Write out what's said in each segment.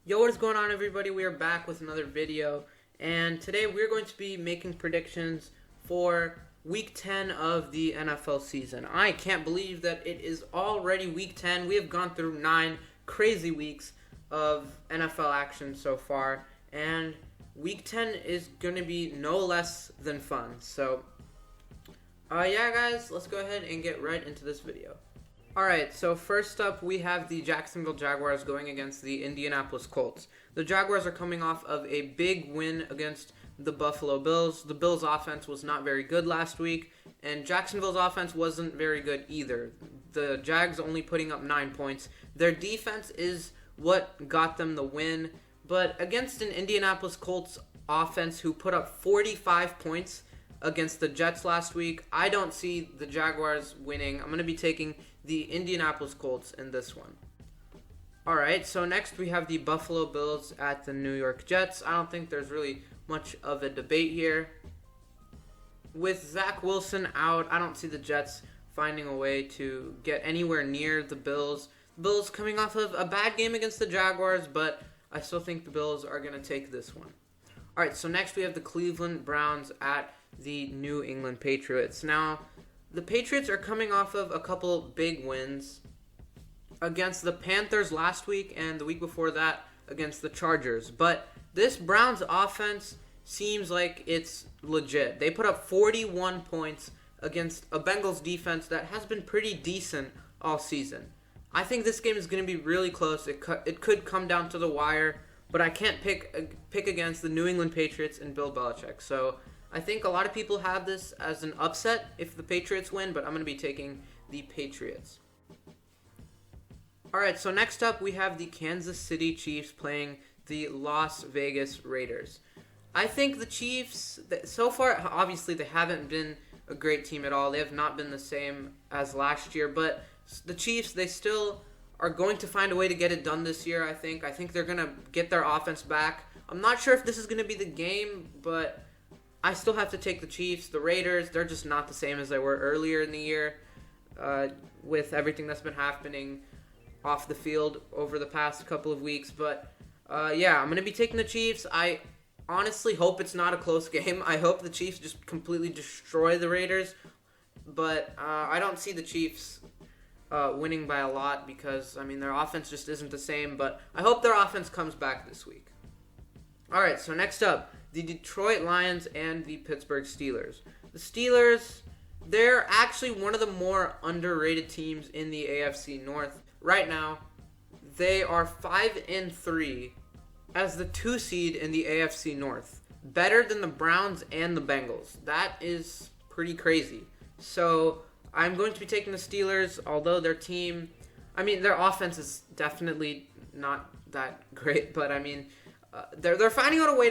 Yo, what is going on, everybody? We are back with another video, and today we're going to be making predictions for Week 10 of the NFL season. I can't believe that it is already Week 10. We have gone through 9 crazy weeks of NFL action so far, and Week 10 is going to be no less than fun. So, yeah, guys, let's go ahead and get right into this video. Alright, so first up we have the Jacksonville Jaguars going against the Indianapolis Colts. The Jaguars are coming off of a big win against the Buffalo Bills. The Bills' offense was not very good last week, and Jacksonville's offense wasn't very good either. The Jags only putting up 9 points. Their defense is what got them the win, but against an Indianapolis Colts offense who put up 45 points against the Jets last week, I don't see the Jaguars winning. I'm going to be taking the Indianapolis Colts in this one. Alright, so next we have the Buffalo Bills at the New York Jets. I don't think there's really much of a debate here. With Zach Wilson out, I don't see the Jets finding a way to get anywhere near the Bills. The Bills coming off of a bad game against the Jaguars, but I still think the Bills are going to take this one. Alright, so next we have the Cleveland Browns at the New England Patriots. Now, the Patriots are coming off of a couple big wins against the Panthers last week and the week before that against the Chargers. But this Browns offense seems like it's legit. They put up 41 points against a Bengals defense that has been pretty decent all season. I think this game is going to be really close. It could come down to the wire, but I can't pick against the New England Patriots and Bill Belichick. So I think a lot of people have this as an upset if the Patriots win, but I'm going to be taking the Patriots. Alright, so next up we have the Kansas City Chiefs playing the Las Vegas Raiders. I think the Chiefs, so far, obviously they haven't been a great team at all. They have not been the same as last year, but the Chiefs, they still are going to find a way to get it done this year, I think. I think they're going to get their offense back. I'm not sure if this is going to be the game, but I still have to take the Chiefs. The Raiders, they're just not the same as they were earlier in the year with everything that's been happening off the field over the past couple of weeks. But, yeah, I'm going to be taking the Chiefs. I honestly hope it's not a close game. I hope the Chiefs just completely destroy the Raiders. But I don't see the Chiefs winning by a lot because, I mean, their offense just isn't the same. But I hope their offense comes back this week. All right, so next up, the Detroit Lions and the Pittsburgh Steelers. The Steelers, they're actually one of the more underrated teams in the AFC North. Right now, they are 5-3 as the 2 seed in the AFC North. Better than the Browns and the Bengals. That is pretty crazy. So I'm going to be taking the Steelers, although their team, I mean, their offense is definitely not that great, but I mean, they're finding a way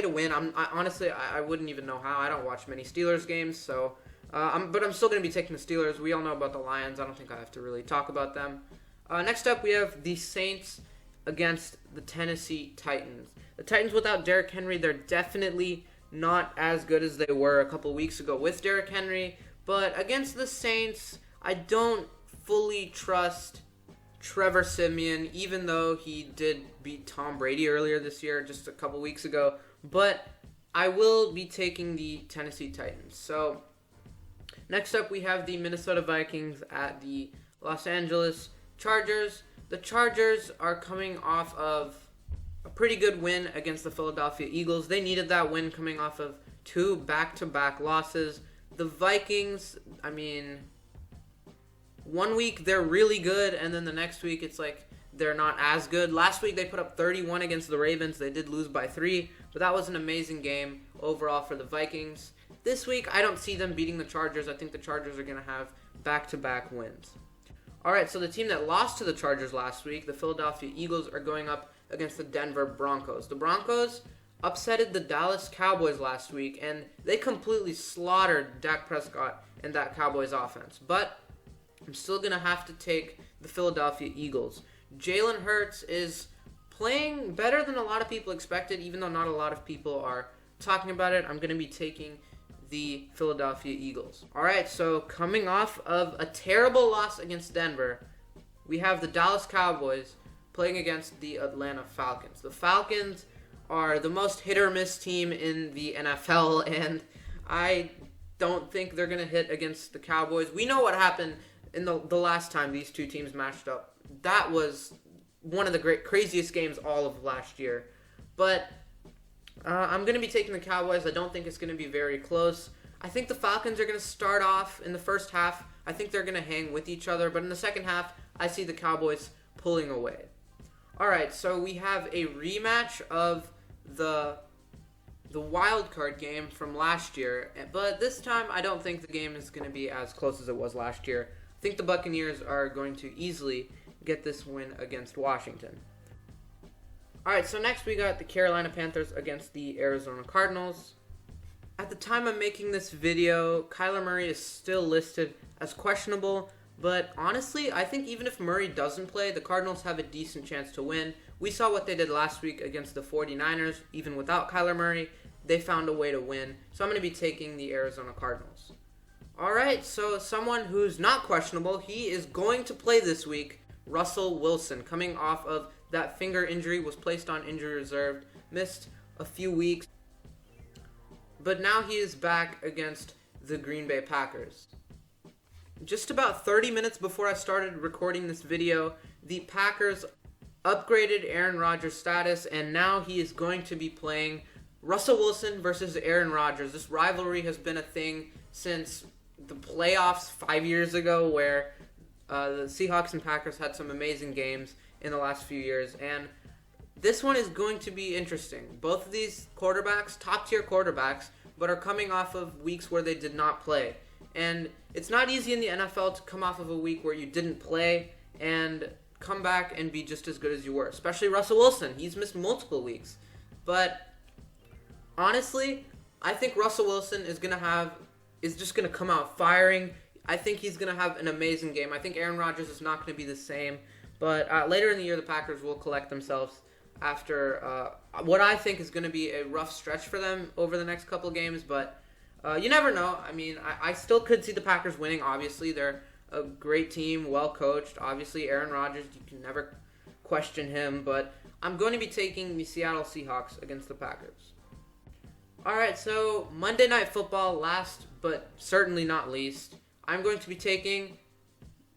to win. Honestly, I wouldn't even know how. I don't watch many Steelers games, so but I'm still going to be taking the Steelers. We all know about the Lions. I don't think I have to really talk about them. Next up, we have the Saints against the Tennessee Titans. The Titans without Derrick Henry, they're definitely not as good as they were a couple weeks ago with Derrick Henry. But against the Saints, I don't fully trust Trevor Siemian, even though he did beat Tom Brady earlier this year, just a couple weeks ago. But I will be taking the Tennessee Titans. So next up, we have the Minnesota Vikings at the Los Angeles Chargers. The Chargers are coming off of a pretty good win against the Philadelphia Eagles. They needed that win coming off of 2 back-to-back losses. The Vikings, I mean, one week they're really good, and then the next week it's like they're not as good. Last week they put up 31 against the Ravens. They did lose by 3, but that was an amazing game overall for the Vikings. This week I don't see them beating the Chargers. I think the Chargers are going to have back-to-back wins. Alright, so the team that lost to the Chargers last week, the Philadelphia Eagles, are going up against the Denver Broncos. The Broncos upsetted the Dallas Cowboys last week, and they completely slaughtered Dak Prescott and that Cowboys offense. But I'm still going to have to take the Philadelphia Eagles. Jalen Hurts is playing better than a lot of people expected, even though not a lot of people are talking about it. I'm going to be taking the Philadelphia Eagles. All right, so coming off of a terrible loss against Denver, we have the Dallas Cowboys playing against the Atlanta Falcons. The Falcons are the most hit or miss team in the NFL, and I don't think they're going to hit against the Cowboys. We know what happened in the last time these two teams matched up. That was one of the craziest games all of last year. But I'm going to be taking the Cowboys. I don't think it's going to be very close. I think the Falcons are going to start off in the first half. I think they're going to hang with each other. But in the second half, I see the Cowboys pulling away. All right, so we have a rematch of the wild card game from last year. But this time, I don't think the game is going to be as close as it was last year. I think the Buccaneers are going to easily get this win against Washington. All right, so next we got the Carolina Panthers against the Arizona Cardinals. At the time I'm making this video, Kyler Murray is still listed as questionable, but honestly, I think even if Murray doesn't play, the Cardinals have a decent chance to win. We saw what they did last week against the 49ers. Even without Kyler Murray, they found a way to win. So I'm going to be taking the Arizona Cardinals. All right, so someone who's not questionable, he is going to play this week, Russell Wilson, coming off of that finger injury, was placed on injury reserve, missed a few weeks, but now he is back against the Green Bay Packers. Just about 30 minutes before I started recording this video, the Packers upgraded Aaron Rodgers' status, and now he is going to be playing Russell Wilson versus Aaron Rodgers. This rivalry has been a thing since the playoffs 5 years ago, where the Seahawks and Packers had some amazing games in the last few years, and this one is going to be interesting. Both of these quarterbacks, top-tier quarterbacks, but are coming off of weeks where they did not play. And it's not easy in the NFL to come off of a week where you didn't play and come back and be just as good as you were, especially Russell Wilson. He's missed multiple weeks. But honestly, I think Russell Wilson is just going to come out firing. I think he's going to have an amazing game. I think Aaron Rodgers is not going to be the same. But later in the year, the Packers will collect themselves after what I think is going to be a rough stretch for them over the next couple of games. But you never know. I mean, I still could see the Packers winning. Obviously, they're a great team, well coached. Obviously, Aaron Rodgers, you can never question him. But I'm going to be taking the Seattle Seahawks against the Packers. All right, so Monday Night Football, last but certainly not least, I'm going to be taking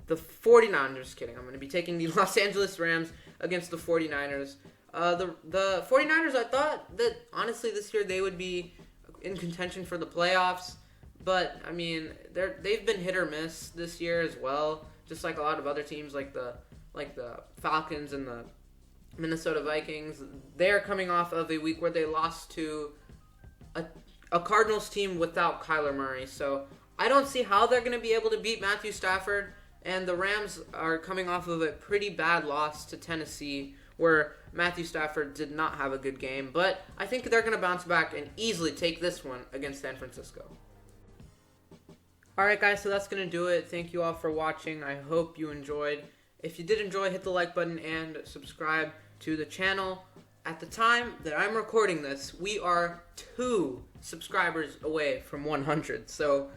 the 49ers. Just kidding. I'm going to be taking the Los Angeles Rams against the 49ers. The 49ers, I thought that, honestly, this year they would be in contention for the playoffs. But, I mean, they've been hit or miss this year as well, just like a lot of other teams like the Falcons and the Minnesota Vikings. They're coming off of a week where they lost to a Cardinals team without Kyler Murray. So I don't see how they're going to be able to beat Matthew Stafford. And the Rams are coming off of a pretty bad loss to Tennessee, where Matthew Stafford did not have a good game. But I think they're going to bounce back and easily take this one against San Francisco. Alright guys, so that's going to do it. Thank you all for watching. I hope you enjoyed. If you did enjoy, hit the like button and subscribe to the channel. At the time that I'm recording this, we are 2 subscribers away from 100. So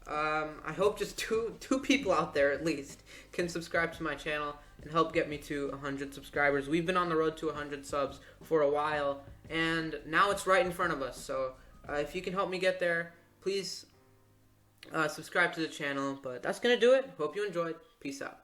I hope just two people out there at least can subscribe to my channel and help get me to 100 subscribers. We've been on the road to 100 subs for a while, and now it's right in front of us. So if you can help me get there, please subscribe to the channel. But that's going to do it. Hope you enjoyed. Peace out.